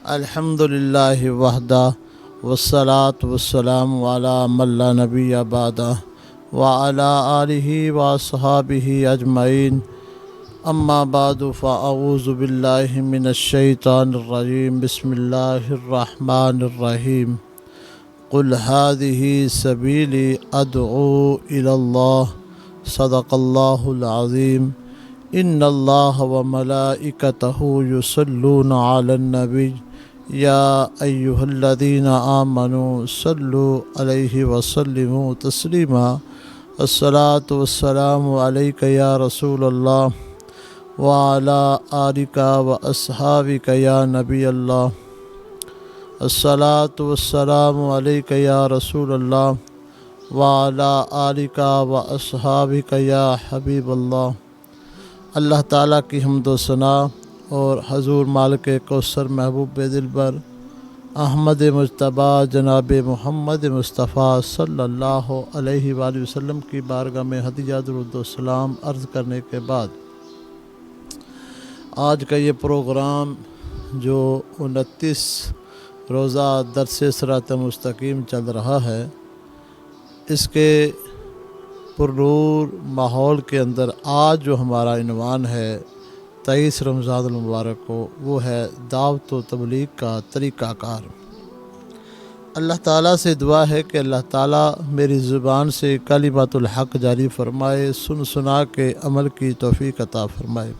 الحمدللہ وحدہ والصلاة والسلام علی من لا نبی بعدہ وعلی آلہ واصحابہ اجمعین اما بعد فاعوذ باللہ من الشیطان الرجیم بسم اللہ الرحمن الرحیم قل هذه سبیلی ادعو الی اللہ صدق اللہ العظیم ان اللہ وملائکتہ یصلون علی النبی یا ایہا الذین آمنوا صلوا علیہ وسلموا تسلیما الصلاۃ والسلام علیک یا رسول اللہ وعلی آلک واصحابک یا نبی اللہ الصلاۃ والسلام علیک یا رسول اللہ وعلی آلک واصحابک یا حبیب اللہ۔ اللہ تعالیٰ کی حمد و ثنا اور حضور مالک کوثر محبوب دلبر احمد مجتبیٰ جناب محمد مصطفیٰ صلی اللہ علیہ وآلہ وسلم کی بارگاہ میں ہدیہ درود و سلام عرض کرنے کے بعد آج کا یہ پروگرام جو 29 روزہ درس صراط مستقیم چل رہا ہے، اس کے پرنور ماحول کے اندر آج جو ہمارا عنوان ہے 23 رمضان المبارک کو، وہ ہے دعوت و تبلیغ کا طریقہ کار۔ اللہ تعالیٰ سے دعا ہے کہ اللہ تعالیٰ میری زبان سے کلمات الحق جاری فرمائے، سنا کے عمل کی توفیق عطا فرمائے۔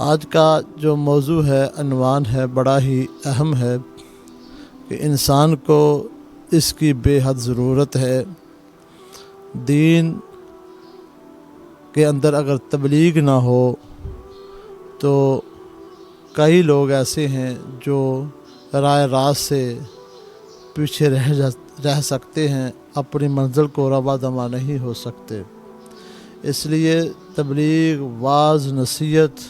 آج کا جو موضوع ہے، عنوان ہے، بڑا ہی اہم ہے کہ انسان کو اس کی بے حد ضرورت ہے۔ دین کے اندر اگر تبلیغ نہ ہو تو کئی لوگ ایسے ہیں جو راہ راست سے پیچھے رہ سکتے ہیں، اپنی منزل کو رواں دماں نہیں ہو سکتے۔ اس لیے تبلیغ، واعظ، نصیحت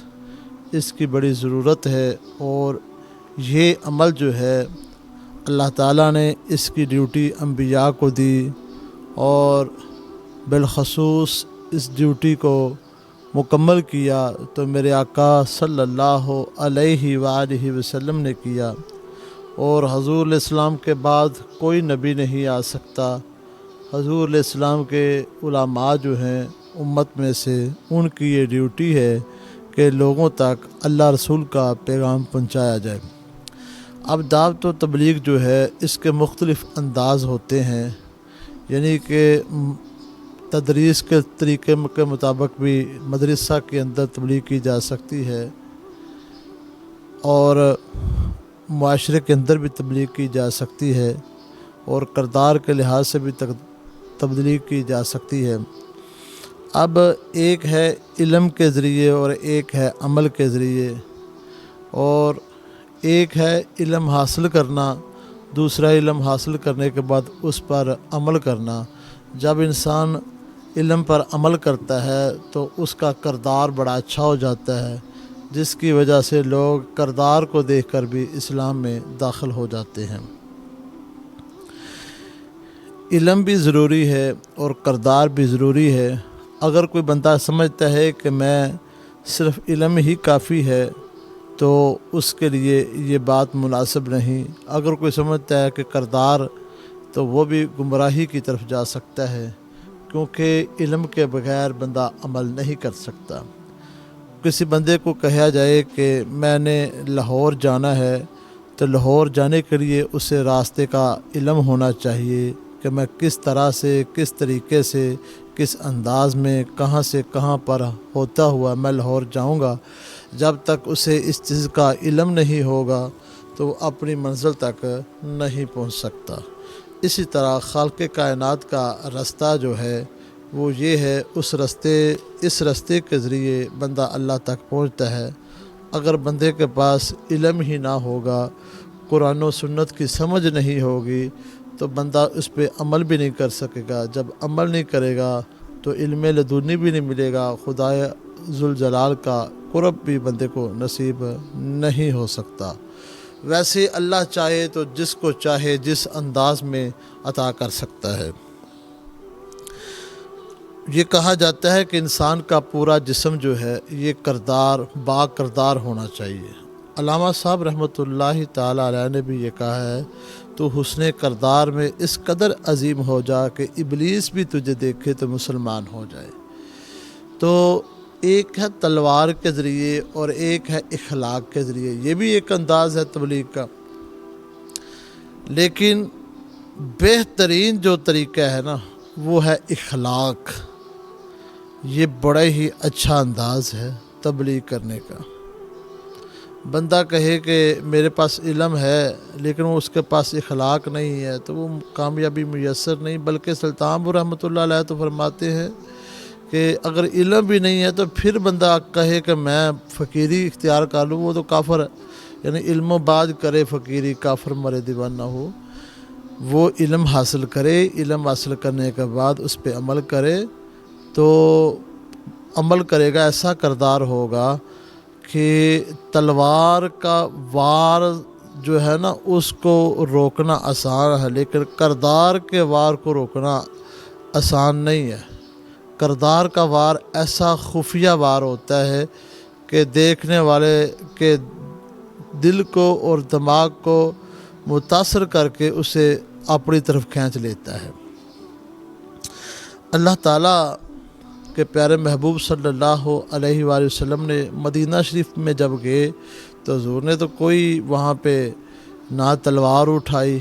اس کی بڑی ضرورت ہے، اور یہ عمل جو ہے اللہ تعالیٰ نے اس کی ڈیوٹی انبیاء کو دی، اور بالخصوص اس ڈیوٹی کو مکمل کیا تو میرے آقا صلی اللہ علیہ وآلہ وسلم نے کیا، اور حضور علیہ السلام کے بعد کوئی نبی نہیں آ سکتا۔ حضور علیہ السلام کے علماء جو ہیں امت میں سے، ان کی یہ ڈیوٹی ہے کہ لوگوں تک اللہ رسول کا پیغام پہنچایا جائے۔ اب دعوت و تبلیغ جو ہے اس کے مختلف انداز ہوتے ہیں، یعنی کہ تدریس کے طریقے کے مطابق بھی مدرسہ کے اندر تبلیغ کی جا سکتی ہے، اور معاشرے کے اندر بھی تبلیغ کی جا سکتی ہے، اور کردار کے لحاظ سے بھی تبلیغ کی جا سکتی ہے۔ اب ایک ہے علم کے ذریعے اور ایک ہے عمل کے ذریعے، اور ایک ہے علم حاصل کرنا، دوسرا علم حاصل کرنے کے بعد اس پر عمل کرنا۔ جب انسان علم پر عمل کرتا ہے تو اس کا کردار بڑا اچھا ہو جاتا ہے، جس کی وجہ سے لوگ کردار کو دیکھ کر بھی اسلام میں داخل ہو جاتے ہیں۔ علم بھی ضروری ہے اور کردار بھی ضروری ہے۔ اگر کوئی بندہ سمجھتا ہے کہ میں صرف علم ہی کافی ہے تو اس کے لیے یہ بات مناسب نہیں۔ اگر کوئی سمجھتا ہے کہ کردار، تو وہ بھی گمراہی کی طرف جا سکتا ہے، کیونکہ علم کے بغیر بندہ عمل نہیں کر سکتا۔ کسی بندے کو کہا جائے کہ میں نے لاہور جانا ہے، تو لاہور جانے کے لیے اسے راستے کا علم ہونا چاہیے کہ میں کس طرح سے، کس طریقے سے، کس انداز میں، کہاں سے کہاں پر ہوتا ہوا میں لاہور جاؤں گا۔ جب تک اسے اس چیز کا علم نہیں ہوگا تو وہ اپنی منزل تک نہیں پہنچ سکتا۔ اسی طرح خالق کائنات کا رستہ جو ہے وہ یہ ہے، اس رستے کے ذریعے بندہ اللہ تک پہنچتا ہے۔ اگر بندے کے پاس علم ہی نہ ہوگا، قرآن و سنت کی سمجھ نہیں ہوگی، تو بندہ اس پہ عمل بھی نہیں کر سکے گا۔ جب عمل نہیں کرے گا تو علم لدنی بھی نہیں ملے گا، خدا ذوالجلال کا قرب بھی بندے کو نصیب نہیں ہو سکتا۔ ویسے اللہ چاہے تو جس کو چاہے جس انداز میں عطا کر سکتا ہے۔ یہ کہا جاتا ہے کہ انسان کا پورا جسم جو ہے یہ با کردار ہونا چاہیے، علامہ صاحب رحمۃ اللہ تعالی علیہ نے بھی یہ کہا ہے، تو حسن کردار میں اس قدر عظیم ہو جا کہ ابلیس بھی تجھے دیکھے تو مسلمان ہو جائے۔ تو ایک ہے تلوار کے ذریعے اور ایک ہے اخلاق کے ذریعے، یہ بھی ایک انداز ہے تبلیغ کا، لیکن بہترین جو طریقہ ہے نا وہ ہے اخلاق۔ یہ بڑا ہی اچھا انداز ہے تبلیغ کرنے کا۔ بندہ کہے کہ میرے پاس علم ہے لیکن وہ اس کے پاس اخلاق نہیں ہے تو وہ کامیابی میسر نہیں، بلکہ سلطان رحمۃ اللہ علیہ تو فرماتے ہیں کہ اگر علم بھی نہیں ہے تو پھر بندہ کہے کہ میں فقیری اختیار کر لوں، وہ تو کافر ہے۔ یعنی علم و بعد کرے فقیری، کافر مرے دیوانہ ہو۔ وہ علم حاصل کرے، علم حاصل کرنے کے بعد اس پہ عمل کرے، تو عمل کرے گا ایسا کردار ہوگا کہ تلوار کا وار جو ہے نا اس کو روکنا آسان ہے، لیکن کردار کے وار کو روکنا آسان نہیں ہے۔ کردار کا وار ایسا خفیہ وار ہوتا ہے کہ دیکھنے والے کے دل کو اور دماغ کو متاثر کر کے اسے اپنی طرف کھینچ لیتا ہے۔ اللہ تعالیٰ کے پیارے محبوب صلی اللہ علیہ وآلہ وسلم نے مدینہ شریف میں جب گئے تو حضور نے تو کوئی وہاں پہ نہ تلوار اٹھائی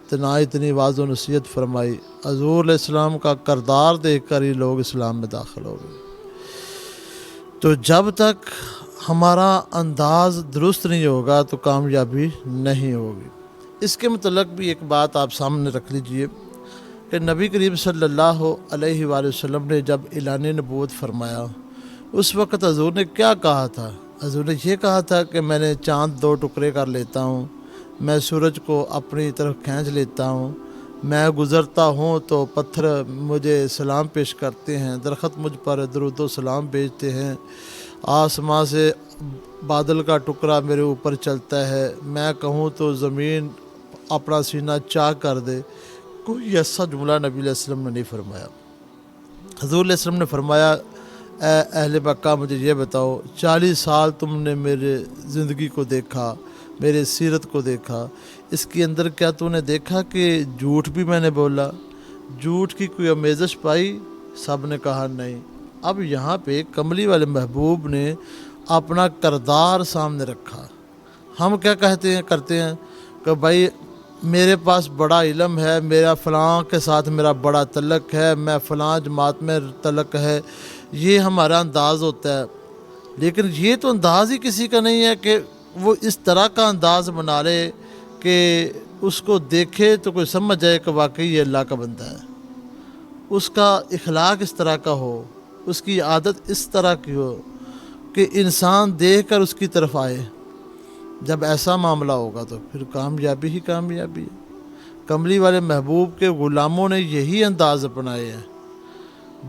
تو نہ اتنی واضح و نصیحت فرمائی۔ حضور علیہ السلام کا کردار دیکھ کر ہی لوگ اسلام میں داخل ہو گئے۔ تو جب تک ہمارا انداز درست نہیں ہوگا تو کامیابی نہیں ہوگی۔ اس کے متعلق بھی ایک بات آپ سامنے رکھ لیجئے کہ نبی کریم صلی اللہ علیہ وآلہ وسلم نے جب اعلان نبوت فرمایا اس وقت حضور نے کیا کہا تھا؟ حضور نے یہ کہا تھا کہ میں نے چاند 2 ٹکڑے کر لیتا ہوں، میں سورج کو اپنی طرف کھینچ لیتا ہوں، میں گزرتا ہوں تو پتھر مجھے سلام پیش کرتے ہیں، درخت مجھ پر درود و سلام بھیجتے ہیں، آسمان سے بادل کا ٹکڑا میرے اوپر چلتا ہے، میں کہوں تو زمین اپنا سینہ چاک کر دے۔ کوئی ایسا جملہ نبی علیہ السلام نے نہیں فرمایا۔ حضور علیہ السلام نے فرمایا اے اہل مکہ مجھے یہ بتاؤ 40 سال تم نے میرے زندگی کو دیکھا، میرے سیرت کو دیکھا، اس کے اندر کیا تو نے دیکھا کہ جھوٹ بھی میں نے بولا، جھوٹ کی کوئی آمیزش پائی؟ سب نے کہا نہیں۔ اب یہاں پہ کملی والے محبوب نے اپنا کردار سامنے رکھا۔ ہم کیا کرتے ہیں کہ بھائی میرے پاس بڑا علم ہے، میرا فلاں کے ساتھ میرا بڑا تعلق ہے، میں فلاں جماعت میں تعلق ہے، یہ ہمارا انداز ہوتا ہے۔ لیکن یہ تو انداز ہی کسی کا نہیں ہے کہ وہ اس طرح کا انداز بنا لے کہ اس کو دیکھے تو کوئی سمجھ جائے کہ واقعی یہ اللہ کا بندہ ہے، اس کا اخلاق اس طرح کا ہو، اس کی عادت اس طرح کی ہو کہ انسان دیکھ کر اس کی طرف آئے۔ جب ایسا معاملہ ہوگا تو پھر کامیابی ہی کامیابی ہے۔ کملی والے محبوب کے غلاموں نے یہی انداز اپنائے ہیں۔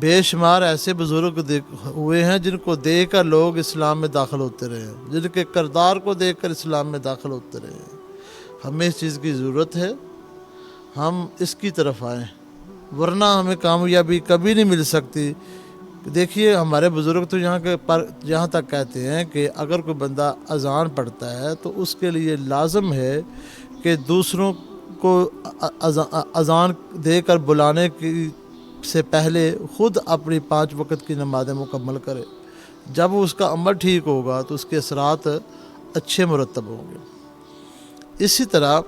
بے شمار ایسے بزرگ ہوئے ہیں جن کو دیکھ کر لوگ اسلام میں داخل ہوتے رہے ہیں، جن کے کردار کو دیکھ کر اسلام میں داخل ہوتے رہے ہیں۔ ہمیں اس چیز کی ضرورت ہے، ہم اس کی طرف آئیں، ورنہ ہمیں کامیابی کبھی نہیں مل سکتی۔ دیکھیے ہمارے بزرگ تو یہاں تک کہتے ہیں کہ اگر کوئی بندہ اذان پڑھتا ہے تو اس کے لیے لازم ہے کہ دوسروں کو اذان دے کر بلانے کی سے پہلے خود اپنی 5 وقت کی نمازیں مکمل کرے۔ جب اس کا عمل ٹھیک ہوگا تو اس کے اثرات اچھے مرتب ہوں گے۔ اسی طرح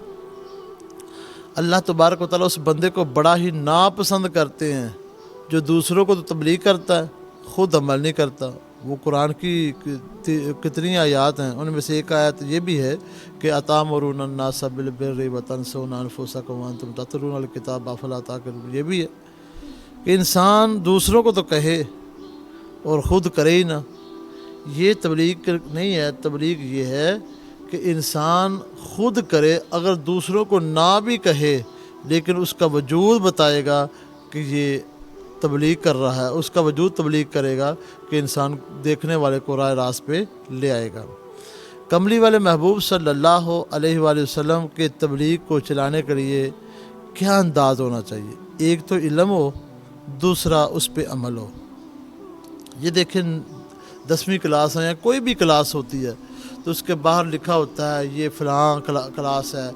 اللہ تبارک و تعالیٰ اس بندے کو بڑا ہی ناپسند کرتے ہیں جو دوسروں کو تو تبلیغ کرتا ہے، خود عمل نہیں کرتا۔ وہ قرآن کی کتنی آیات ہیں، ان میں سے ایک آیت یہ بھی ہے کہ اتامرون الناس بالبر وتنسون انفسکم وانتم تتلون الکتاب افلا تعقلون۔ یہ بھی ہے کہ انسان دوسروں کو تو کہے اور خود کرے ہی نہ۔ یہ تبلیغ نہیں ہے، تبلیغ یہ ہے کہ انسان خود کرے، اگر دوسروں کو نہ بھی کہے لیکن اس کا وجود بتائے گا کہ یہ تبلیغ کر رہا ہے، اس کا وجود تبلیغ کرے گا کہ انسان دیکھنے والے کو راہ راست پہ لے آئے گا۔ کملی والے محبوب صلی اللہ علیہ وآلہ وسلم کے تبلیغ کو چلانے کے لیے کیا انداز ہونا چاہیے؟ ایک تو علم ہو، دوسرا اس پہ عمل ہو۔ یہ دیکھیں 10ویں کلاس ہے یا کوئی بھی کلاس ہوتی ہے تو اس کے باہر لکھا ہوتا ہے یہ فلاں کلاس ہے،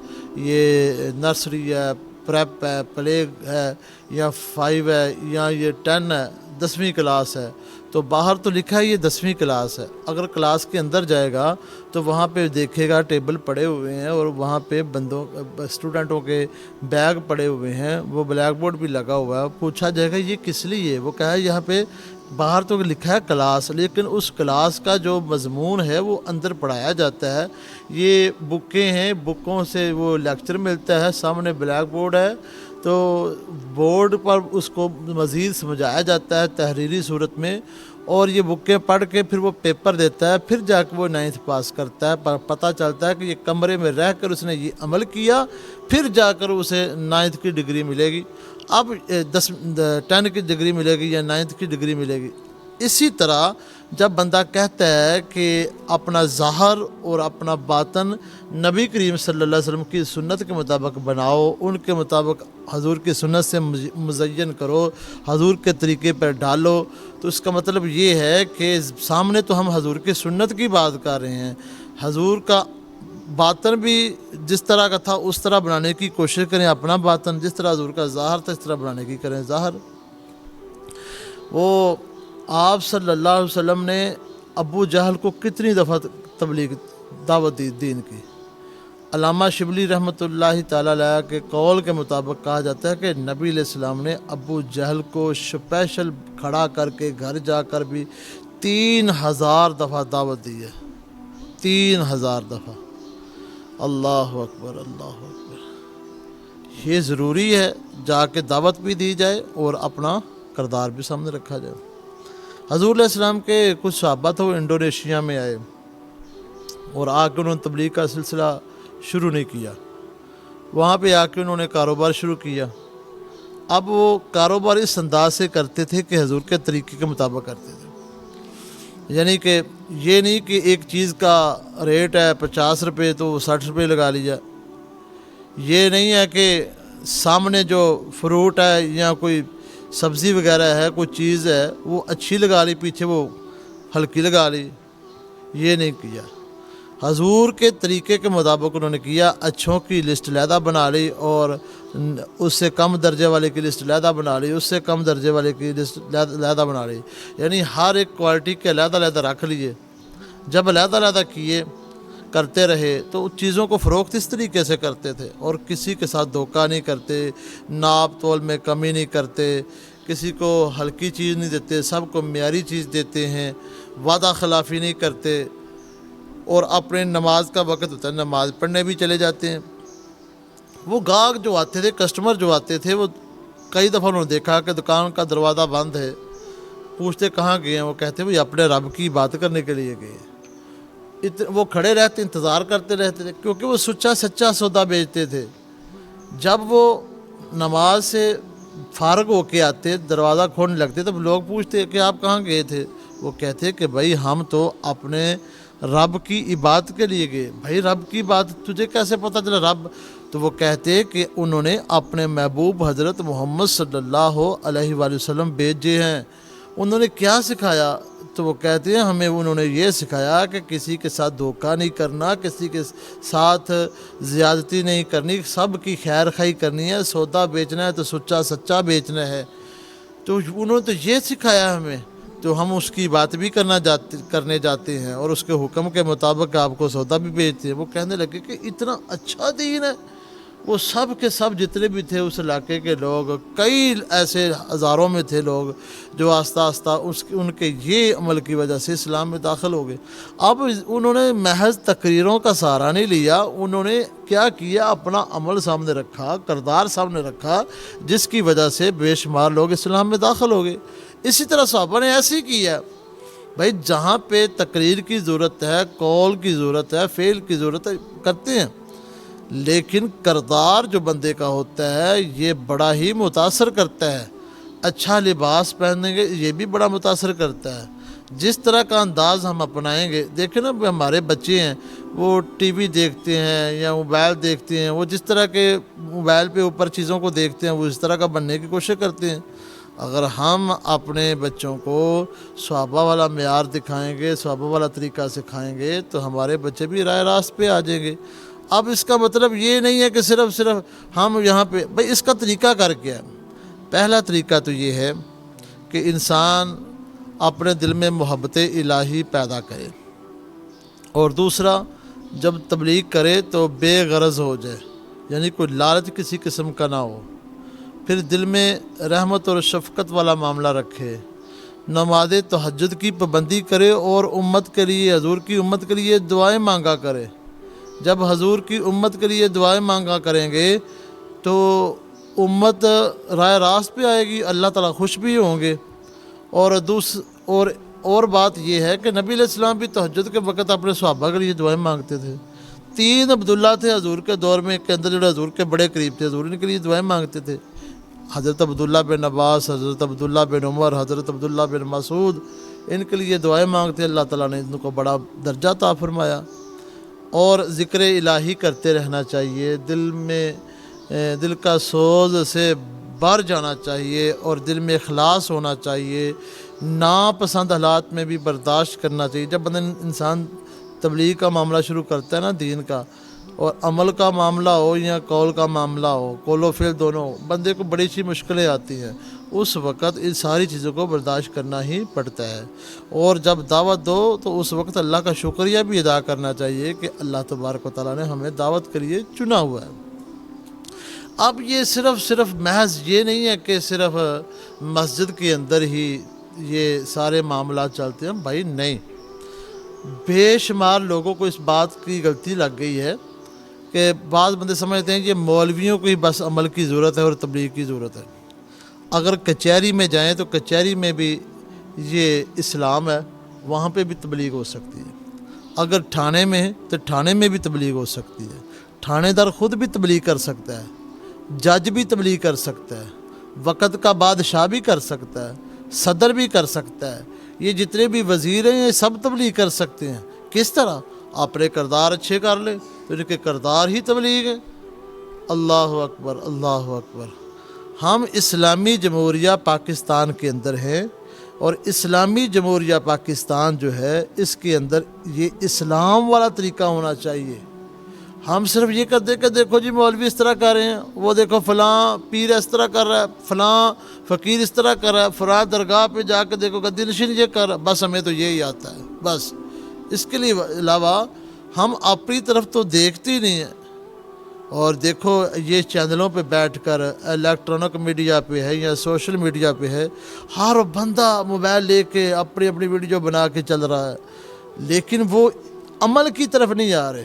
یہ نرسری ہے، پریپ ہے، پلے ہے، یا 5 ہے، یا یہ 10 ہے، 10ویں کلاس ہے۔ تو باہر تو لکھا ہے یہ 10ویں کلاس ہے، اگر کلاس کے اندر جائے گا تو وہاں پہ دیکھے گا ٹیبل پڑے ہوئے ہیں اور وہاں پہ اسٹوڈنٹوں کے بیگ پڑے ہوئے ہیں، وہ بلیک بورڈ بھی لگا ہوا ہے۔ پوچھا جائے گا یہ کس لیے، وہ کہا ہے یہاں پہ باہر تو لکھا ہے کلاس، لیکن اس کلاس کا جو مضمون ہے وہ اندر پڑھایا جاتا ہے۔ یہ بکیں ہیں، بکوں سے وہ لیکچر ملتا ہے، سامنے بلیک بورڈ ہے، تو بورڈ پر اس کو مزید سمجھایا جاتا ہے تحریری صورت میں، اور یہ بکیں پڑھ کے پھر وہ پیپر دیتا ہے، پھر جا کے وہ 9th پاس کرتا ہے۔ پتہ چلتا ہے کہ یہ کمرے میں رہ کر اس نے یہ عمل کیا، پھر جا کر اسے 9th کی ڈگری ملے گی، اب 10 کی ڈگری ملے گی یا 9th کی ڈگری ملے گی۔ اسی طرح جب بندہ کہتا ہے کہ اپنا ظاہر اور اپنا باطن نبی کریم صلی اللہ علیہ وسلم کی سنت کے مطابق بناؤ، ان کے مطابق حضور کی سنت سے مزین کرو، حضور کے طریقے پر ڈالو، تو اس کا مطلب یہ ہے کہ سامنے تو ہم حضور کی سنت کی بات کر رہے ہیں، حضور کا باطن بھی جس طرح کا تھا اس طرح بنانے کی کوشش کریں، اپنا باطن جس طرح حضور کا ظاہر تھا اس طرح بنانے کی کریں ظاہر۔ وہ آپ صلی اللہ علیہ وسلم نے ابو جہل کو کتنی دفعہ تبلیغ دعوت دی دین کی۔ علامہ شبلی رحمۃ اللہ تعالیٰ علیہ کے قول کے مطابق کہا جاتا ہے کہ نبی علیہ السلام نے ابو جہل کو اسپیشل کھڑا کر کے گھر جا کر بھی 3000 دفعہ دعوت دی ہے، 3000 دفعہ۔ اللہ اکبر، اللہ اکبر۔ یہ ضروری ہے جا کے دعوت بھی دی جائے اور اپنا کردار بھی سامنے رکھا جائے۔ حضور علیہ السلام کے کچھ صحابہ تھے، وہ انڈونیشیا میں آئے اور آ کے انہوں نے تبلیغ کا سلسلہ شروع نہیں کیا، وہاں پہ آ کے انہوں نے کاروبار شروع کیا۔ اب وہ کاروبار اس انداز سے کرتے تھے کہ حضور کے طریقے کے مطابق کرتے تھے، یعنی کہ یہ نہیں کہ ایک چیز کا ریٹ ہے 50 روپے تو 60 روپے لگا لیا، یہ نہیں ہے کہ سامنے جو فروٹ ہے یا کوئی سبزی وغیرہ ہے، کوئی چیز ہے وہ اچھی لگا لی، پیچھے وہ ہلکی لگا لی، یہ نہیں کیا۔ حضور کے طریقے کے مطابق انہوں نے کیا، اچھوں کی لسٹ علیحدہ بنا لی اور اس سے کم درجے والے کی لسٹ علیحدہ بنا لی، اس سے کم درجے والے کی لسٹ علیحدہ بنا لی، یعنی ہر ایک کوالٹی کے علیحدہ علیحدہ رکھ لیے۔ جب علیحدہ علیحدہ کیے کرتے رہے تو چیزوں کو فروخت اس طریقے سے کرتے تھے، اور کسی کے ساتھ دھوکہ نہیں کرتے، ناپ تول میں کمی نہیں کرتے، کسی کو ہلکی چیز نہیں دیتے، سب کو معیاری چیز دیتے ہیں، وعدہ خلافی نہیں کرتے، اور اپنے نماز کا وقت ہوتا ہے نماز پڑھنے بھی چلے جاتے ہیں۔ وہ گاہک جو آتے تھے، کسٹمر جو آتے تھے، وہ کئی دفعہ انہوں نے دیکھا کہ دکان کا دروازہ بند ہے، پوچھتے کہاں گئے ہیں، وہ کہتے وہ اپنے رب کی بات کرنے کے لیے گئے۔ وہ کھڑے رہتے، انتظار کرتے رہتے تھے، کیونکہ وہ سچا سودا بیچتے تھے۔ جب وہ نماز سے فارغ ہو کے آتے، دروازہ کھولنے لگتے، تب لوگ پوچھتے کہ آپ کہاں گئے تھے، وہ کہتے کہ بھائی ہم تو اپنے رب کی عبادت کے لیے گئے۔ بھائی رب کی بات تجھے کیسے پتہ چلا رب؟ تو وہ کہتے کہ انہوں نے اپنے محبوب حضرت محمد صلی اللہ علیہ وآلہ وسلم بھیجے ہیں۔ انہوں نے کیا سکھایا؟ تو وہ کہتے ہیں ہمیں انہوں نے یہ سکھایا کہ کسی کے ساتھ دھوکہ نہیں کرنا، کسی کے ساتھ زیادتی نہیں کرنی، سب کی خیر خواہی کرنی ہے، سودا بیچنا ہے تو سچا بیچنا ہے۔ تو انہوں نے تو یہ سکھایا ہمیں، تو ہم اس کی بات بھی کرنے جاتے ہیں اور اس کے حکم کے مطابق آپ کو سودا بھی بیچتے ہیں۔ وہ کہنے لگے کہ اتنا اچھا دین ہے۔ وہ سب کے سب جتنے بھی تھے اس علاقے کے لوگ، کئی ایسے ہزاروں میں تھے لوگ جو آہستہ آہستہ ان کے یہ عمل کی وجہ سے اسلام میں داخل ہو گئے۔ اب انہوں نے محض تقریروں کا سہارا نہیں لیا، انہوں نے کیا کیا؟ اپنا عمل سامنے رکھا، کردار سامنے رکھا، جس کی وجہ سے بے شمار لوگ اسلام میں داخل ہو گئے۔ اسی طرح صحابہ نے ایسے ہی کیا۔ بھائی جہاں پہ تقریر کی ضرورت ہے، قول کی ضرورت ہے، فعل کی ضرورت ہے، کرتے ہیں، لیکن کردار جو بندے کا ہوتا ہے یہ بڑا ہی متاثر کرتا ہے۔ اچھا لباس پہنیں گے یہ بھی بڑا متاثر کرتا ہے، جس طرح کا انداز ہم اپنائیں گے۔ دیکھیں نا ہمارے بچے ہیں، وہ ٹی وی دیکھتے ہیں یا موبائل دیکھتے ہیں، وہ جس طرح کے موبائل پہ اوپر چیزوں کو دیکھتے ہیں وہ اس طرح کا بننے کی کوشش کرتے ہیں۔ اگر ہم اپنے بچوں کو صحابہ والا معیار دکھائیں گے، صحابہ والا طریقہ سکھائیں گے تو ہمارے بچے بھی راہ راست پہ آ جائیں گے۔ اب اس کا مطلب یہ نہیں ہے کہ صرف ہم یہاں پہ بھائی اس کا طریقہ کر کیا ہے۔ پہلا طریقہ تو یہ ہے کہ انسان اپنے دل میں محبت الہی پیدا کرے، اور دوسرا جب تبلیغ کرے تو بے غرض ہو جائے، یعنی کوئی لالچ کسی قسم کا نہ ہو، پھر دل میں رحمت اور شفقت والا معاملہ رکھے، نماز تہجد کی پابندی کرے اور امت کے لیے، حضور کی امت کے لیے دعائیں مانگا کرے۔ جب حضور کی امت کے لیے دعائیں مانگا کریں گے تو امت راہ راست پہ آئے گی، اللہ تعالیٰ خوش بھی ہوں گے۔ اور بات یہ ہے کہ نبی علیہ السلام بھی تہجد کے وقت اپنے صحابہ کے لیے دعائیں مانگتے تھے۔ 3 عبداللہ تھے حضور کے دور میں کے اندر، جو حضور کے بڑے قریب تھے، حضور ان کے لیے دعائیں مانگتے تھے۔ حضرت عبداللہ بن عباس، حضرت عبداللہ بن عمر، حضرت عبداللہ بن مسعود، ان کے لیے دعائیں مانگتے، اللہ تعالیٰ نے ان کو بڑا درجہ عطا فرمایا۔ اور ذکر الہی کرتے رہنا چاہیے، دل کا سوز سے بھر جانا چاہیے، اور دل میں اخلاص ہونا چاہیے، ناپسند حالات میں بھی برداشت کرنا چاہیے۔ جب انسان تبلیغ کا معاملہ شروع کرتا ہے نا، دین کا، اور عمل کا معاملہ ہو یا قول کا معاملہ ہو، قول و فعل دونوں ہو، بندے کو بڑی سی مشکلیں آتی ہیں، اس وقت ان ساری چیزوں کو برداشت کرنا ہی پڑتا ہے۔ اور جب دعوت دو تو اس وقت اللہ کا شکریہ بھی ادا کرنا چاہیے کہ اللہ تبارک و تعالیٰ نے ہمیں دعوت کے لیے چنا ہوا ہے۔ اب یہ صرف محض یہ نہیں ہے کہ صرف مسجد کے اندر ہی یہ سارے معاملات چلتے ہیں، بھائی نہیں، بے شمار لوگوں کو اس بات کی غلطی لگ گئی ہے کہ بعض بندے سمجھتے ہیں کہ مولویوں کو ہی بس عمل کی ضرورت ہے اور تبلیغ کی ضرورت ہے۔ اگر کچہری میں جائیں تو کچہری میں بھی یہ اسلام ہے، وہاں پہ بھی تبلیغ ہو سکتی ہے۔ اگر تھانے میں ہے تو تھانے میں بھی تبلیغ ہو سکتی ہے، تھانے دار خود بھی تبلیغ کر سکتا ہے، جج بھی تبلیغ کر سکتا ہے، وقت کا بادشاہ بھی کر سکتا ہے، صدر بھی کر سکتا ہے، یہ جتنے بھی وزیر ہیں یہ سب تبلیغ کر سکتے ہیں۔ کس طرح؟ اپنے کردار اچھے کر لیں تو ان کے کردار ہی تبلیغ ہے۔ اللہ اکبر، اللہ اکبر۔ ہم اسلامی جمہوریہ پاکستان کے اندر ہیں، اور اسلامی جمہوریہ پاکستان جو ہے اس کے اندر یہ اسلام والا طریقہ ہونا چاہیے۔ ہم صرف یہ کر دیں کہ دیکھو جی مولوی اس طرح کر رہے ہیں، وہ دیکھو فلاں پیر اس طرح کر رہا ہے، فلاں فقیر اس طرح کر رہا ہے، فلاں درگاہ پہ جا کے دیکھو گدی نشین یہ کر رہا ہے، بس ہمیں تو یہی آتا ہے۔ بس اس کے لیے علاوہ ہم اپنی طرف تو دیکھتے ہی نہیں ہیں۔ اور دیکھو یہ چینلوں پہ بیٹھ کر الیکٹرانک میڈیا پہ ہے یا سوشل میڈیا پہ ہے، ہر بندہ موبائل لے کے اپنی ویڈیو بنا کے چل رہا ہے، لیکن وہ عمل کی طرف نہیں آ رہے۔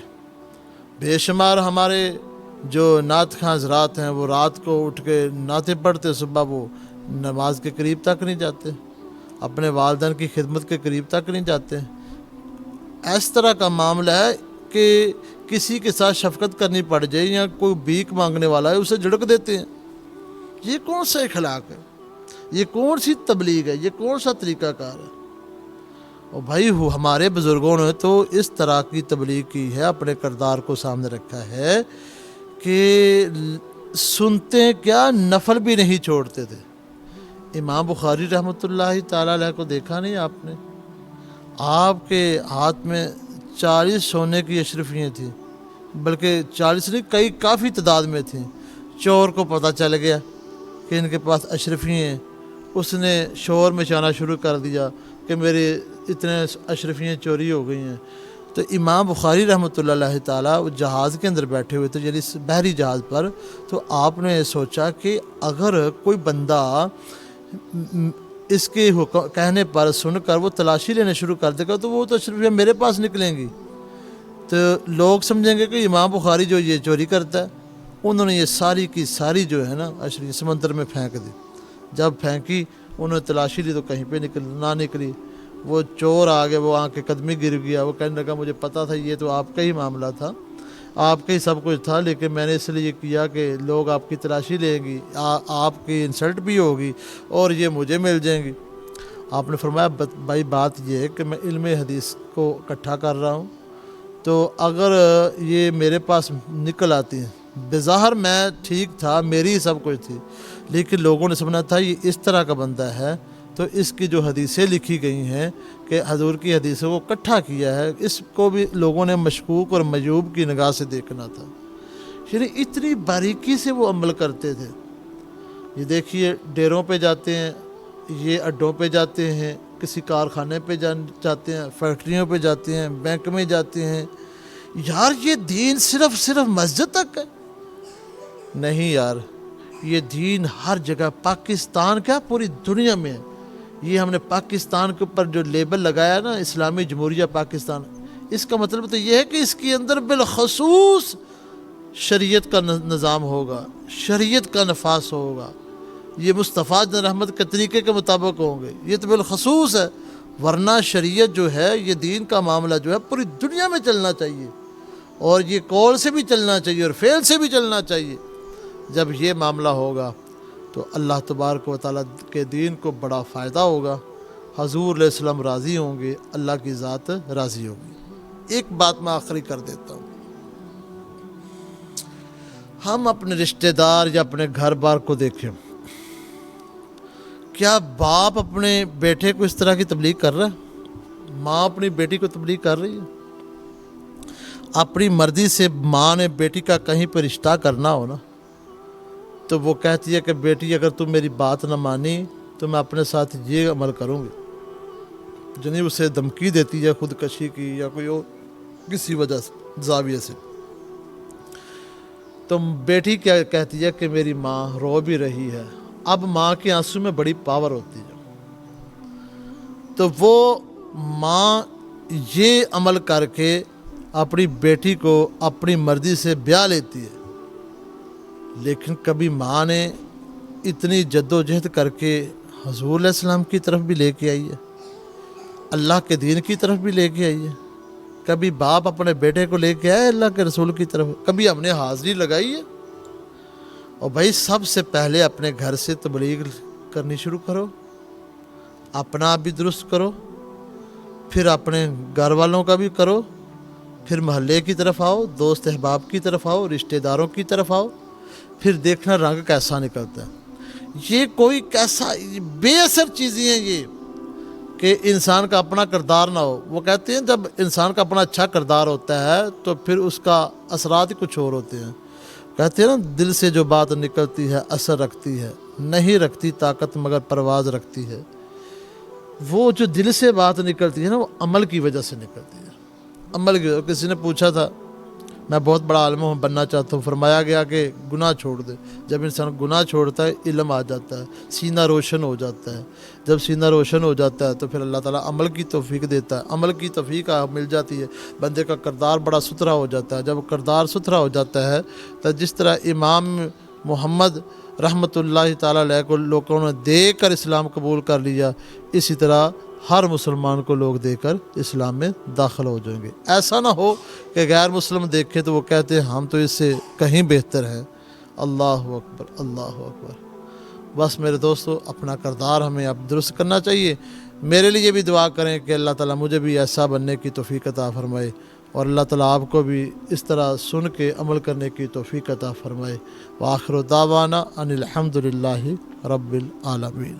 بے شمار ہمارے جو نعت خواں حضرات ہیں وہ رات کو اٹھ کے نعتیں پڑھتے، صبح وہ نماز کے قریب تک نہیں جاتے، اپنے والدین کی خدمت کے قریب تک نہیں جاتے۔ اس طرح کا معاملہ ہے کہ کسی کے ساتھ شفقت کرنی پڑ جائے یا کوئی بھیک مانگنے والا ہے اسے جھڑک دیتے ہیں۔ یہ کون سا اخلاق ہے؟ یہ کون سی تبلیغ ہے؟ یہ کون سا طریقہ کار ہے؟ اور بھائی ہمارے بزرگوں نے تو اس طرح کی تبلیغ کی ہے، اپنے کردار کو سامنے رکھا ہے کہ سنتے کیا نفل بھی نہیں چھوڑتے تھے۔ امام بخاری رحمۃ اللہ تعالیٰ علیہ کو دیکھا نہیں آپ نے؟ آپ کے ہاتھ میں 40 سونے کی اشرفیاں تھیں، بلکہ 40 نہیں، کافی تعداد میں تھیں۔ چور کو پتہ چل گیا کہ ان کے پاس اشرفیاں ہیں، اس نے شور مچانا شروع کر دیا کہ میرے اتنے اشرفیاں چوری ہو گئی ہیں۔ تو امام بخاری رحمۃ اللہ علیہ تعالیٰ جہاز کے اندر بیٹھے ہوئے تھے، یعنی بحری جہاز پر، تو آپ نے سوچا کہ اگر کوئی بندہ اس کے کہنے پر سن کر وہ تلاشی لینے شروع کر دے گا تو وہ تو اشرفیاں میرے پاس نکلیں گی، تو لوگ سمجھیں گے کہ امام بخاری جو یہ چوری کرتا ہے۔ انہوں نے یہ ساری کی ساری جو ہے نا اشرفیاں سمندر میں پھینک دی۔ جب پھینکی انہوں نے تلاشی لی تو کہیں پہ نہ نکلی۔ وہ چور آ گئے، وہ آ کے قدمی گر گیا، وہ کہنے لگا مجھے پتا تھا یہ تو آپ کا ہی معاملہ تھا، آپ کا ہی سب کچھ تھا، لیکن میں نے اس لیے کیا کہ لوگ آپ کی تلاشی لیں گی، آپ کی انسلٹ بھی ہوگی اور یہ مجھے مل جائیں گی۔ آپ نے فرمایا بھائی بات یہ ہے کہ میں علم حدیث کو اکٹھا کر رہا ہوں، تو اگر یہ میرے پاس نکل آتی ہیں بظاہر میں ٹھیک تھا، میری سب کچھ تھی، لیکن لوگوں نے سمجھا تھا یہ اس طرح کا بندہ ہے، تو اس کی جو حدیثیں لکھی گئی ہیں کہ حضور کی حدیثوں کو اکٹھا کیا ہے، اس کو بھی لوگوں نے مشکوک اور معیوب کی نگاہ سے دیکھنا تھا۔ یعنی اتنی باریکی سے وہ عمل کرتے تھے۔ یہ دیکھیے ڈیروں پہ جاتے ہیں، یہ اڈوں پہ جاتے ہیں، کسی کارخانے پہ جاتے ہیں، فیکٹریوں پہ جاتے ہیں، بینک میں جاتے ہیں۔ یار یہ دین صرف مسجد تک ہے؟ نہیں یار، یہ دین ہر جگہ، پاکستان کیا پوری دنیا میں ہے۔ یہ ہم نے پاکستان کے اوپر جو لیبل لگایا نا، اسلامی جمہوریہ پاکستان، اس کا مطلب تو یہ ہے کہ اس کے اندر بالخصوص شریعت کا نظام ہوگا، شریعت کا نفاذ ہوگا، یہ مصطفیٰ جن رحمت کے طریقے کے مطابق ہوں گے، یہ تو بالخصوص ہے۔ ورنہ شریعت جو ہے، یہ دین کا معاملہ جو ہے پوری دنیا میں چلنا چاہیے، اور یہ قول سے بھی چلنا چاہیے اور فعل سے بھی چلنا چاہیے۔ جب یہ معاملہ ہوگا تو اللہ تبارک و تعالیٰ کے دین کو بڑا فائدہ ہوگا، حضور علیہ السلام راضی ہوں گے، اللہ کی ذات راضی ہوگی۔ ایک بات میں آخری کر دیتا ہوں، ہم اپنے رشتہ دار یا اپنے گھر بار کو دیکھیں، کیا باپ اپنے بیٹے کو اس طرح کی تبلیغ کر رہا ہے؟ ماں اپنی بیٹی کو تبلیغ کر رہی ہے؟ اپنی مرضی سے ماں نے بیٹی کا کہیں پہ رشتہ کرنا ہو نا، تو وہ کہتی ہے کہ بیٹی اگر تم میری بات نہ مانی تو میں اپنے ساتھ یہ عمل کروں گی، یعنی اسے دھمکی دیتی ہے خودکشی کی یا کوئی اور کسی وجہ سے، زاویے سے۔ تو بیٹی کیا کہتی ہے کہ میری ماں رو بھی رہی ہے۔ اب ماں کے آنسو میں بڑی پاور ہوتی ہے، تو وہ ماں یہ عمل کر کے اپنی بیٹی کو اپنی مرضی سے بیاہ لیتی ہے، لیکن کبھی ماں نے اتنی جد و جہد کر کے حضور علیہ السلام کی طرف بھی لے کے آئی ہے، اللہ کے دین کی طرف بھی لے کے آئی ہے؟ کبھی باپ اپنے بیٹے کو لے کے آئے اللہ کے رسول کی طرف؟ کبھی ہم نے حاضری لگائی ہے؟ اور بھائی سب سے پہلے اپنے گھر سے تبلیغ کرنی شروع کرو، اپنا بھی درست کرو، پھر اپنے گھر والوں کا بھی کرو، پھر محلے کی طرف آؤ، دوست احباب کی طرف آؤ، رشتہ داروں کی طرف آؤ، پھر دیکھنا رنگ کیسا نکلتا ہے۔ یہ کوئی کیسا بے اثر چیزیں ہیں یہ کہ انسان کا اپنا کردار نہ ہو۔ وہ کہتے ہیں جب انسان کا اپنا اچھا کردار ہوتا ہے تو پھر اس کا اثرات ہی کچھ اور ہوتے ہیں۔ کہتے ہیں نا، دل سے جو بات نکلتی ہے اثر رکھتی ہے، نہیں رکھتی طاقت مگر پرواز رکھتی ہے۔ وہ جو دل سے بات نکلتی ہے نا، وہ عمل کی وجہ سے نکلتی ہے، عمل کی وجہ۔ کسی نے پوچھا تھا میں بہت بڑا عالم ہوں، بننا چاہتا ہوں، فرمایا گیا کہ گناہ چھوڑ دے۔ جب انسان گناہ چھوڑتا ہے علم آ جاتا ہے، سینہ روشن ہو جاتا ہے۔ جب سینہ روشن ہو جاتا ہے تو پھر اللہ تعالیٰ عمل کی توفیق دیتا ہے، عمل کی توفیق مل جاتی ہے، بندے کا کردار بڑا ستھرا ہو جاتا ہے۔ جب کردار ستھرا ہو جاتا ہے تو جس طرح امام محمد رحمۃ اللہ تعالیٰ علیہ کو لوگوں نے دیکھ کر اسلام قبول کر لیا، اسی طرح ہر مسلمان کو لوگ دیکھ کر اسلام میں داخل ہو جائیں گے۔ ایسا نہ ہو کہ غیر مسلم دیکھے تو وہ کہتے ہیں ہم تو اس سے کہیں بہتر ہیں۔ اللہ اکبر، اللہ اکبر۔ بس میرے دوستو، اپنا کردار ہمیں اب درست کرنا چاہیے۔ میرے لیے بھی دعا کریں کہ اللہ تعالیٰ مجھے بھی ایسا بننے کی توفیق عطا فرمائے، اور اللہ تعالیٰ آپ کو بھی اس طرح سن کے عمل کرنے کی توفیق عطا فرمائے۔ وآخر دعوانا ان الحمد للہ رب العالمین۔